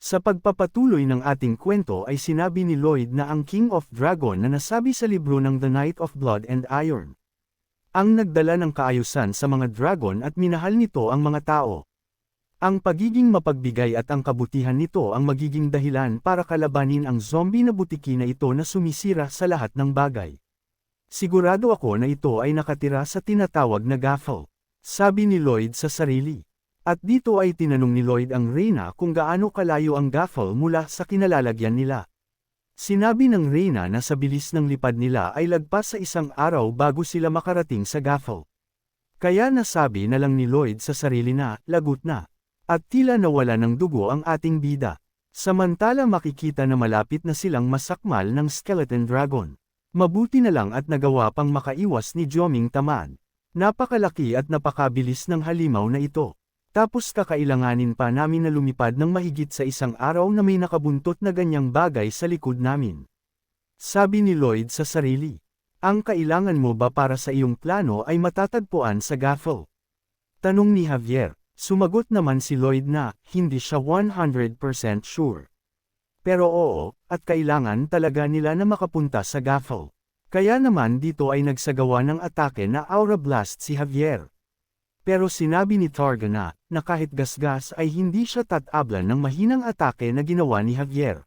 Sa pagpapatuloy ng ating kwento ay sinabi ni Lloyd na ang King of Dragon na nasabi sa libro ng The Knight of Blood and Iron ang nagdala ng kaayusan sa mga dragon at minahal nito ang mga tao. Ang pagiging mapagbigay at ang kabutihan nito ang magiging dahilan para kalabanin ang zombie na butiki na ito na sumisira sa lahat ng bagay. Sigurado ako na ito ay nakatira sa tinatawag na gaffle, sabi ni Lloyd sa sarili. At dito ay tinanong ni Lloyd ang Reyna kung gaano kalayo ang gaffle mula sa kinalalagyan nila. Sinabi ng Reyna na sa bilis ng lipad nila ay lagpas sa isang araw bago sila makarating sa gaffle. Kaya nasabi na lang ni Lloyd sa sarili na, lagot na. At tila nawala ng dugo ang ating bida. Samantala makikita na malapit na silang masakmal ng skeleton dragon. Mabuti na lang at nagawa pang makaiwas ni Joming tamad. Napakalaki at napakabilis ng halimaw na ito. Tapos kakailanganin pa namin na lumipad ng mahigit sa isang araw na may nakabuntot na ganyang bagay sa likod namin. Sabi ni Lloyd sa sarili. Ang kailangan mo ba para sa iyong plano ay matatagpuan sa gaffle? Tanong ni Javier. Sumagot naman si Lloyd na, hindi siya 100% sure. Pero oo, at kailangan talaga nila na makapunta sa gaffle. Kaya naman dito ay nagsagawa ng atake na Aura Blast si Javier. Pero sinabi ni Targa na kahit gasgas ay hindi siya tatablan ng mahinang atake na ginawa ni Javier.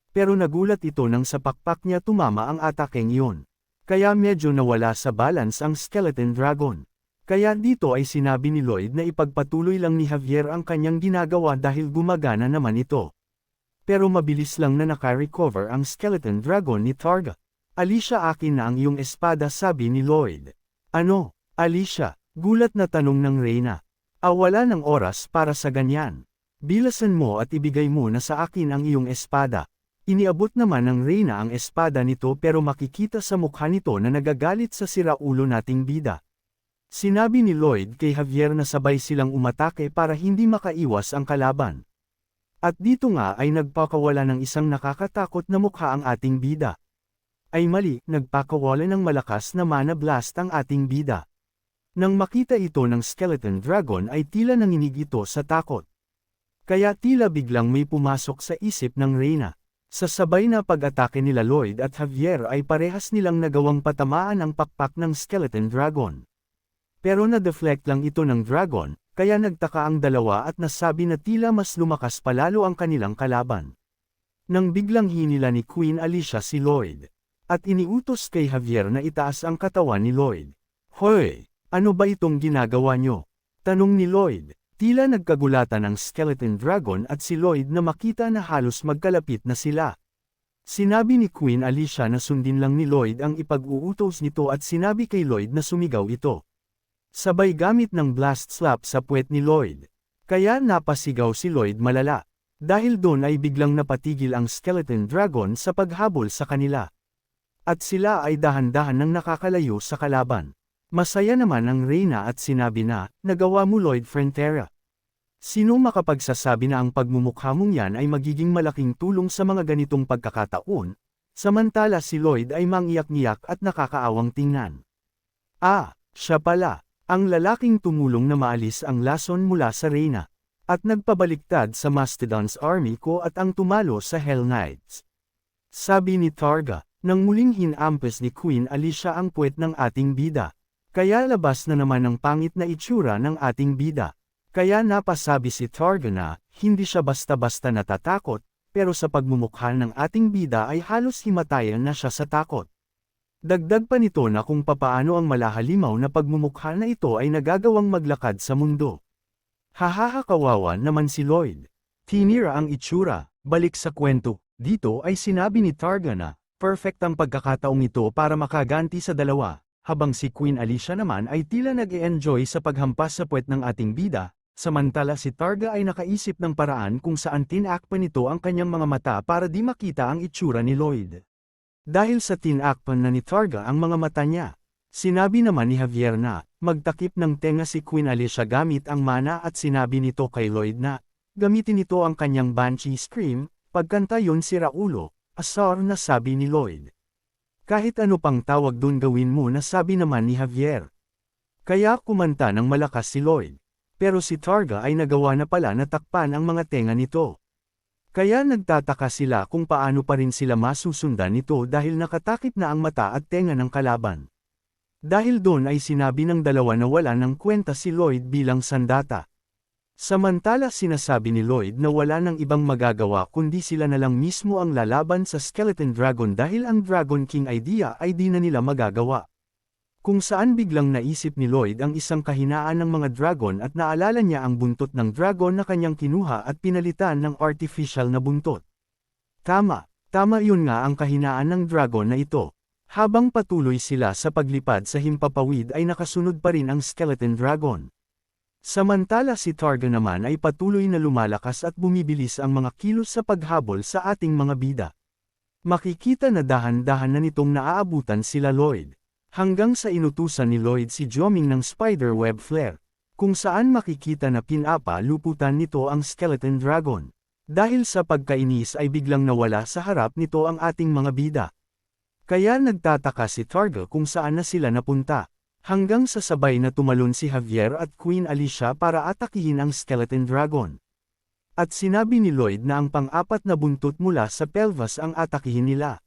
Pero nagulat ito nang sa pakpak niya tumama ang atakeng iyon. Kaya medyo nawala sa balance ang skeleton dragon. Kaya dito ay sinabi ni Lloyd na ipagpatuloy lang ni Javier ang kanyang ginagawa dahil gumagana naman ito. Pero mabilis lang na naka-recover ang skeleton dragon ni Targa. Alicia, akin na ang iyong espada, sabi ni Lloyd. Ano, Alicia? Gulat na tanong ng Reyna. Wala ng oras para sa ganyan. Bilasan mo at ibigay mo na sa akin ang iyong espada. Iniabot naman ng Reyna ang espada nito pero makikita sa mukha nito na nagagalit sa siraulo nating bida. Sinabi ni Lloyd kay Javier na sabay silang umatake para hindi makaiwas ang kalaban. At dito nga ay nagpakawala ng isang nakakatakot na mukha ang ating bida. Ay mali, nagpakawala ng malakas na mana blast ang ating bida. Nang makita ito ng skeleton dragon ay tila nanginig ito sa takot. Kaya tila biglang may pumasok sa isip ng Reyna. Sa sabay na pag-atake nila Lloyd at Javier ay parehas nilang nagawang patamaan ang pakpak ng skeleton dragon. Pero na-deflect lang ito ng dragon, kaya nagtaka ang dalawa at nasabi na tila mas lumakas palalo ang kanilang kalaban. Nang biglang hinila ni Queen Alicia si Lloyd. At iniutos kay Javier na itaas ang katawan ni Lloyd. Hoy! Ano ba itong ginagawa nyo? Tanong ni Lloyd. Tila nagkagulatan ang skeleton dragon at si Lloyd na makita na halos magkalapit na sila. Sinabi ni Queen Alicia na sundin lang ni Lloyd ang ipag-uutos nito at sinabi kay Lloyd na sumigaw ito. Sabay gamit ng blast slap sa puwet ni Lloyd. Kaya napasigaw si Lloyd malala. Dahil doon ay biglang napatigil ang skeleton dragon sa paghabol sa kanila. At sila ay dahan-dahan nang nakakalayo sa kalaban. Masaya naman ang Reyna at sinabi na, nagawa mo Lloyd Frontera. Sino makapagsasabi na ang pagmumukha mong yan ay magiging malaking tulong sa mga ganitong pagkakataon, samantala si Lloyd ay mangiyak-ngiyak at nakakaawang tingnan. Siya pala, ang lalaking tumulong na maalis ang lason mula sa Reyna, at nagpabaliktad sa Mastodon's army ko at ang tumalo sa Hell Knights. Sabi ni Targa, nang muling hinampes ni Queen Alicia ang puwet ng ating bida. Kaya labas na naman ang pangit na itsura ng ating bida. Kaya napasabi si Targa na, hindi siya basta-basta natatakot, pero sa pagmumukha ng ating bida ay halos himatayan na siya sa takot. Dagdag pa nito na kung papaano ang malahalimaw na pagmumukha na ito ay nagagawang maglakad sa mundo. Hahaha, kawawa naman si Lloyd. Tinira ang itsura. Balik sa kwento, dito ay sinabi ni Targa na, perfect ang pagkakataong ito para makaganti sa dalawa. Habang si Queen Alicia naman ay tila nag-e-enjoy sa paghampas sa puwet ng ating bida, samantala si Targa ay nakaisip ng paraan kung saan tinakpan nito ang kanyang mga mata para di makita ang itsura ni Lloyd. Dahil sa tinakpan na ni Targa ang mga mata niya, sinabi naman ni Javier na, magtakip ng tenga si Queen Alicia gamit ang mana at sinabi nito kay Lloyd na, gamitin nito ang kanyang Banshee Scream, pagkanta yon si Raulo, asar na sabi ni Lloyd. Kahit ano pang tawag dun gawin mo na sabi naman ni Javier. Kaya kumanta ng malakas si Lloyd. Pero si Targa ay nagawa na pala na takpan ang mga tenga nito. Kaya nagtataka sila kung paano pa rin sila masusundan nito dahil nakatakip na ang mata at tenga ng kalaban. Dahil doon ay sinabi ng dalawa na wala ng kwenta si Lloyd bilang sandata. Samantala sinasabi ni Lloyd na wala nang ibang magagawa kundi sila na lang mismo ang lalaban sa Skeleton Dragon dahil ang Dragon King idea ay di na nila magagawa. Kung saan biglang naisip ni Lloyd ang isang kahinaan ng mga dragon at naalala niya ang buntot ng dragon na kanyang kinuha at pinalitan ng artificial na buntot. Tama yun nga ang kahinaan ng dragon na ito. Habang patuloy sila sa paglipad sa himpapawid ay nakasunod pa rin ang Skeleton Dragon. Samantala si Targa naman ay patuloy na lumalakas at bumibilis ang mga kilos sa paghabol sa ating mga bida. Makikita na dahan-dahan na nitong naaabutan sila Lloyd. Hanggang sa inutusan ni Lloyd si Joming ng spiderweb flare, kung saan makikita na pinapa-luputan nito ang Skeleton Dragon. Dahil sa pagkainis ay biglang nawala sa harap nito ang ating mga bida. Kaya nagtataka si Targa kung saan na sila napunta. Hanggang sa sabay na tumalon si Javier at Queen Alicia para atakihin ang Skeleton Dragon. At sinabi ni Lloyd na ang pang-apat na buntot mula sa pelvis ang atakihin nila.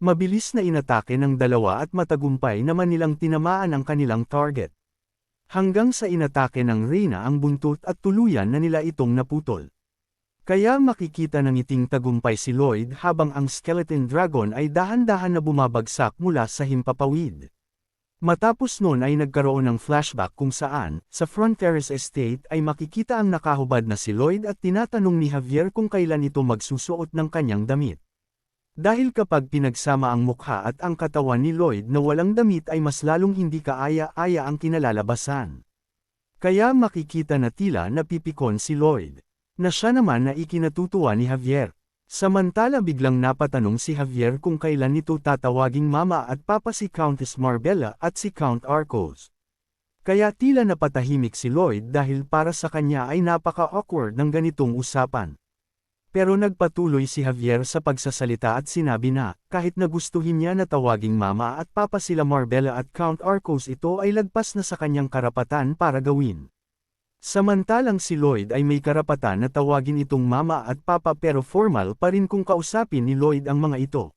Mabilis na inatake ng dalawa at matagumpay naman nilang tinamaan ang kanilang target. Hanggang sa inatake ng Reyna ang buntot at tuluyan na nila itong naputol. Kaya makikita ng iting tagumpay si Lloyd habang ang Skeleton Dragon ay dahan-dahan na bumabagsak mula sa himpapawid. Matapos nun ay nagkaroon ng flashback kung saan, sa Front Terrace Estate ay makikita ang nakahubad na si Lloyd at tinatanong ni Javier kung kailan ito magsusuot ng kanyang damit. Dahil kapag pinagsama ang mukha at ang katawan ni Lloyd na walang damit ay mas lalong hindi kaaya-aya ang kinalalabasan. Kaya makikita na tila napipikon si Lloyd, na siya naman na ikinatutuwa ni Javier. Samantala biglang napatanong si Javier kung kailan nito tatawaging mama at papa si Countess Marbella at si Count Arcos. Kaya tila napatahimik si Lloyd dahil para sa kanya ay napaka-awkward ng ganitong usapan. Pero nagpatuloy si Javier sa pagsasalita at sinabi na, kahit nagustuhin niya na tawaging mama at papa sila Marbella at Count Arcos ito ay lagpas na sa kanyang karapatan para gawin. Samantalang si Lloyd ay may karapatan na tawagin itong mama at papa pero formal pa rin kung kausapin ni Lloyd ang mga ito.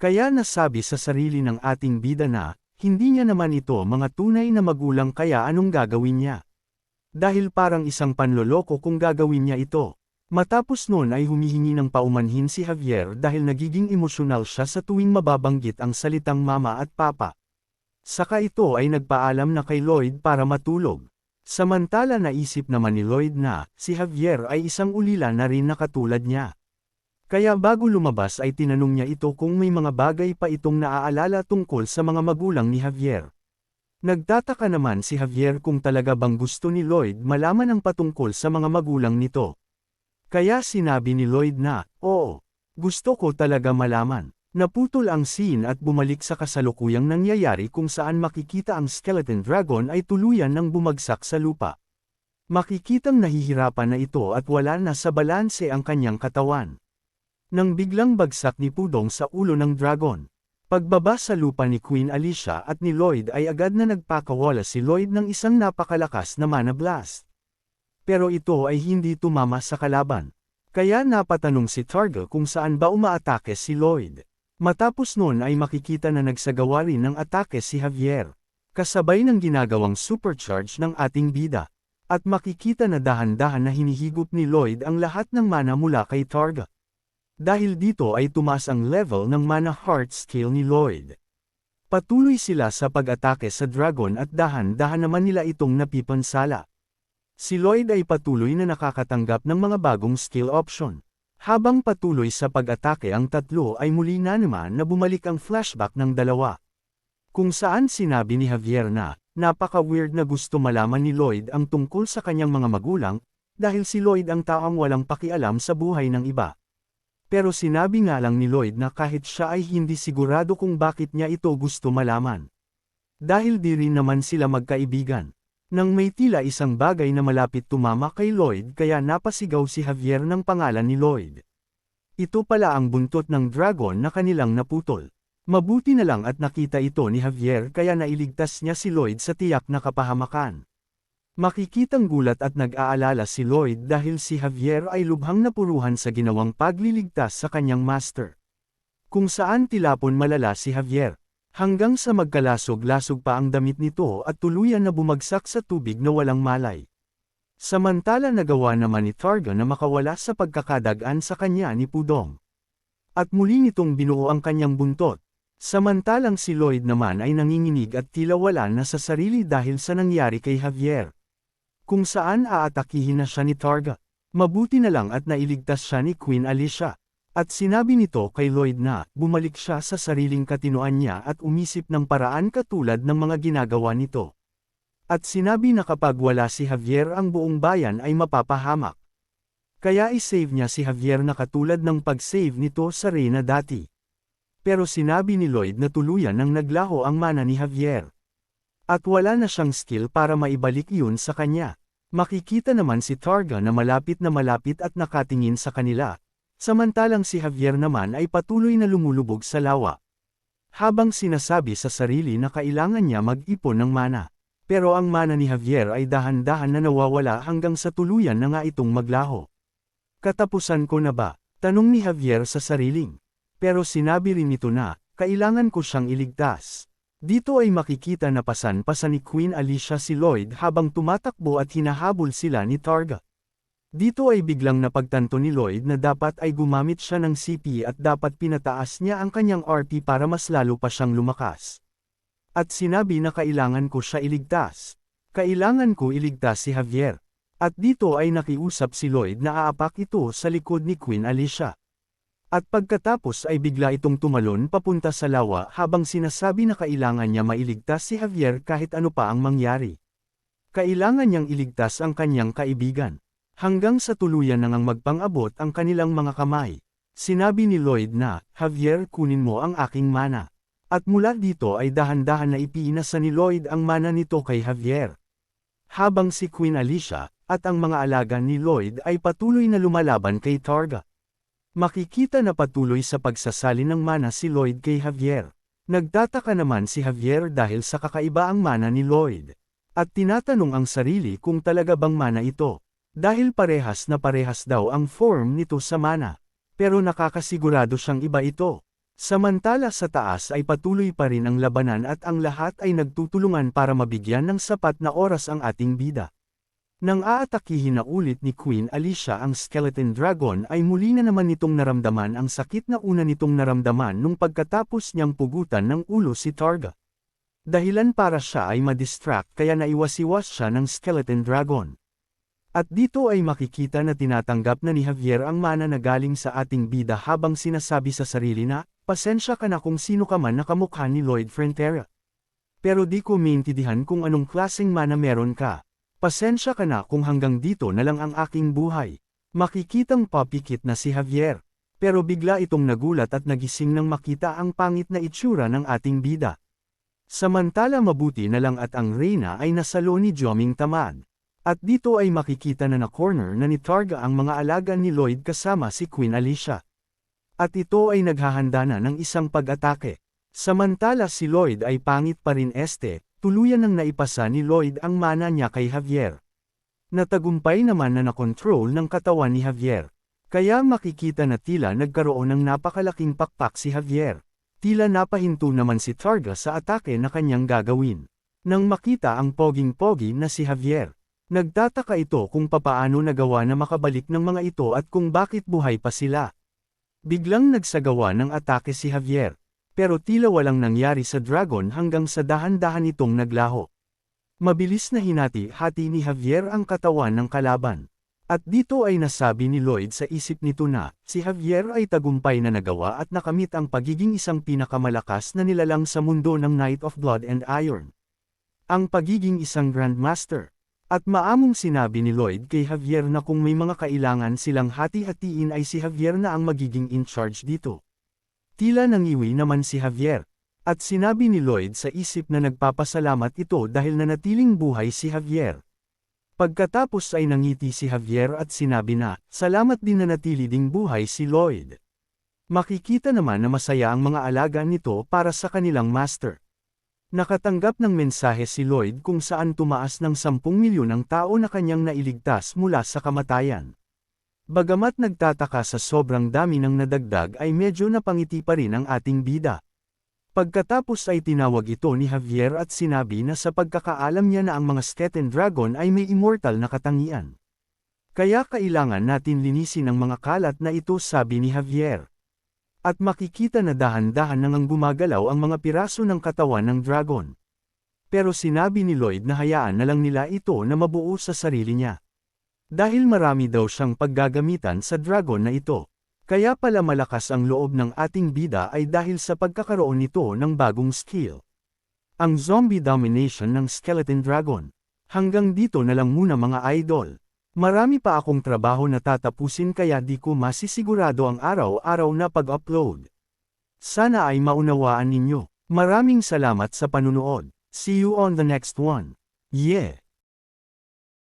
Kaya nasabi sa sarili ng ating bida na, hindi niya naman ito mga tunay na magulang kaya anong gagawin niya. Dahil parang isang panloloko kung gagawin niya ito. Matapos nun ay humihingi ng paumanhin si Javier dahil nagiging emosyonal siya sa tuwing mababanggit ang salitang mama at papa. Saka ito ay nagpaalam na kay Lloyd para matulog. Samantala naisip naman ni Lloyd na, si Javier ay isang ulila na rin na katulad niya. Kaya bago lumabas ay tinanong niya ito kung may mga bagay pa itong naaalala tungkol sa mga magulang ni Javier. Nagtataka naman si Javier kung talaga bang gusto ni Lloyd malaman ang patungkol sa mga magulang nito. Kaya sinabi ni Lloyd na, oo, gusto ko talaga malaman. Naputol ang scene at bumalik sa kasalukuyang nangyayari kung saan makikita ang Skeleton Dragon ay tuluyan ng bumagsak sa lupa. Makikitang nahihirapan na ito at wala na sa balanse ang kanyang katawan. Nang biglang bagsak ni Pudong sa ulo ng dragon. Pagbaba sa lupa ni Queen Alicia at ni Lloyd ay agad na nagpakawala si Lloyd ng isang napakalakas na mana blast. Pero ito ay hindi tumama sa kalaban. Kaya napatanong si Targa kung saan ba umaatake si Lloyd. Matapos nun ay makikita na nagsagawa rin ng atake si Javier. Kasabay ng ginagawang supercharge ng ating bida. At makikita na dahan-dahan na hinihigop ni Lloyd ang lahat ng mana mula kay Targa. Dahil dito ay tumaas ang level ng mana heart scale ni Lloyd. Patuloy sila sa pag-atake sa dragon at dahan-dahan naman nila itong napipansala. Si Lloyd ay patuloy na nakakatanggap ng mga bagong skill option. Habang patuloy sa pag-atake ang tatlo ay muli na naman na bumalik ang flashback ng dalawa. Kung saan sinabi ni Javier na, napaka-weird na gusto malaman ni Lloyd ang tungkol sa kanyang mga magulang, dahil si Lloyd ang taong walang pakialam sa buhay ng iba. Pero sinabi nga lang ni Lloyd na kahit siya ay hindi sigurado kung bakit niya ito gusto malaman. Dahil di rin naman sila magkaibigan. Nang may tila isang bagay na malapit tumama kay Lloyd kaya napasigaw si Javier ng pangalan ni Lloyd. Ito pala ang buntot ng dragon na kanilang naputol. Mabuti na lang at nakita ito ni Javier kaya nailigtas niya si Lloyd sa tiyak na kapahamakan. Makikitang gulat at nag-aalala si Lloyd dahil si Javier ay lubhang napuruhan sa ginawang pagliligtas sa kanyang master. Kung saan tilapon malala si Javier, hanggang sa magkalasog-lasog pa ang damit nito at tuluyan na bumagsak sa tubig na walang malay. Samantala nagawa naman ni Targa na makawala sa pagkakadagan sa kanya ni Pudong. At muli nitong binuo ang kanyang buntot. Samantalang si Lloyd naman ay nanginginig at tila wala na sa sarili dahil sa nangyari kay Javier. Kung saan aatakihin na siya ni Targa. Mabuti na lang at nailigtas siya ni Queen Alicia. At sinabi nito kay Lloyd na bumalik siya sa sariling katinoan niya at umisip ng paraan katulad ng mga ginagawa nito. At sinabi na kapag wala si Javier ang buong bayan ay mapapahamak. Kaya isave niya si Javier na katulad ng pag-save nito sa Reyna dati. Pero sinabi ni Lloyd na tuluyan nang naglaho ang mana ni Javier. At wala na siyang skill para maibalik yun sa kanya. Makikita naman si Targa na malapit at nakatingin sa kanila. Samantalang si Javier naman ay patuloy na lumulubog sa lawa. Habang sinasabi sa sarili na kailangan niya mag-ipon ng mana. Pero ang mana ni Javier ay dahan-dahan na nawawala hanggang sa tuluyan na nga itong maglaho. Katapusan ko na ba? Tanong ni Javier sa sariling. Pero sinabi rin nito na, kailangan ko siyang iligtas. Dito ay makikita na pasan-pasan ni Queen Alicia si Lloyd habang tumatakbo at hinahabol sila ni Targa. Dito ay biglang napagtanto ni Lloyd na dapat ay gumamit siya ng CP at dapat pinataas niya ang kanyang RP para mas lalo pa siyang lumakas. At sinabi na kailangan ko siya iligtas. Kailangan ko iligtas si Javier. At dito ay nakiusap si Lloyd na aapak ito sa likod ni Queen Alicia. At pagkatapos ay bigla itong tumalon papunta sa lawa habang sinasabi na kailangan niya mailigtas si Javier kahit ano pa ang mangyari. Kailangan niyang iligtas ang kanyang kaibigan. Hanggang sa tuluyan na ngang magpang-abot ang kanilang mga kamay. Sinabi ni Lloyd na, Javier kunin mo ang aking mana. At mula dito ay dahan-dahan na ipiinasa ni Lloyd ang mana nito kay Javier. Habang si Queen Alicia at ang mga alaga ni Lloyd ay patuloy na lumalaban kay Targa. Makikita na patuloy sa pagsasali ng mana si Lloyd kay Javier. Nagtataka naman si Javier dahil sa kakaiba ang mana ni Lloyd. At tinatanong ang sarili kung talaga bang mana ito. Dahil parehas na parehas daw ang form nito sa mana. Pero nakakasigurado siyang iba ito. Samantala sa taas ay patuloy pa rin ang labanan at ang lahat ay nagtutulungan para mabigyan ng sapat na oras ang ating bida. Nang aatakihin na ulit ni Queen Alicia ang Skeleton Dragon ay muli na naman nitong naramdaman ang sakit na una nitong naramdaman nung pagkatapos niyang pugutan ng ulo si Targa. Dahilan para siya ay madistract kaya naiwas-iwas siya ng Skeleton Dragon. At dito ay makikita na tinatanggap na ni Javier ang mana na galing sa ating bida habang sinasabi sa sarili na, pasensya ka na kung sino ka man na kamukha ni Lloyd Frontera. Pero di ko maintindihan kung anong klaseng mana meron ka. Pasensya ka na kung hanggang dito na lang ang aking buhay. Makikitang papikit na si Javier. Pero bigla itong nagulat at nagising nang makita ang pangit na itsura ng ating bida. Samantala mabuti na lang at ang Reyna ay nasalo ni Joming tamad. At dito ay makikita na na-corner na ni Targa ang mga alaga ni Lloyd kasama si Queen Alicia. At ito ay naghahanda na ng isang pag-atake. Samantala si Lloyd ay pangit pa rin tuluyan nang naipasa ni Lloyd ang mana niya kay Javier. Natagumpay naman na nakontrol ng katawan ni Javier. Kaya makikita na tila nagkaroon ng napakalaking pakpak si Javier. Tila napahinto naman si Targa sa atake na kanyang gagawin. Nang makita ang poging-pogi na si Javier, nagtataka ito kung papaano nagawa na makabalik ng mga ito at kung bakit buhay pa sila. Biglang nagsagawa ng atake si Javier. Pero tila walang nangyari sa dragon hanggang sa dahan-dahan itong naglaho. Mabilis na hinati-hati ni Javier ang katawan ng kalaban. At dito ay nasabi ni Lloyd sa isip nito na, si Javier ay tagumpay na nagawa at nakamit ang pagiging isang pinakamalakas na nilalang sa mundo ng Knight of Blood and Iron. Ang pagiging isang Grandmaster. At maamong sinabi ni Lloyd kay Javier na kung may mga kailangan silang hati-hatiin ay si Javier na ang magiging in charge dito. Tila nangiwi naman si Javier. At sinabi ni Lloyd sa isip na nagpapasalamat ito dahil nanatiling buhay si Javier. Pagkatapos ay nangiti si Javier at sinabi na, salamat din na natili ding buhay si Lloyd. Makikita naman na masaya ang mga alaga nito para sa kanilang master. Nakatanggap ng mensahe si Lloyd kung saan tumaas ng 10 milyon ang tao na kanyang nailigtas mula sa kamatayan. Bagamat nagtataka sa sobrang dami ng nadagdag ay medyo napangiti pa rin ang ating bida. Pagkatapos ay tinawag ito ni Javier at sinabi na sa pagkakaalam niya na ang mga Skeleton Dragon ay may immortal na katangian. Kaya kailangan natin linisin ang mga kalat na ito, sabi ni Javier. At makikita na dahan-dahan nang gumagalaw ang mga piraso ng katawan ng dragon. Pero sinabi ni Lloyd na hayaan na lang nila ito na mabuo sa sarili niya. Dahil marami daw siyang paggagamitan sa dragon na ito. Kaya pala malakas ang loob ng ating bida ay dahil sa pagkakaroon nito ng bagong skill. Ang zombie domination ng Skeleton Dragon. Hanggang dito na lang muna mga idol. Marami pa akong trabaho na tatapusin kaya di ko masisigurado ang araw-araw na pag-upload. Sana ay maunawaan ninyo. Maraming salamat sa panunood. See you on the next one. Yeah!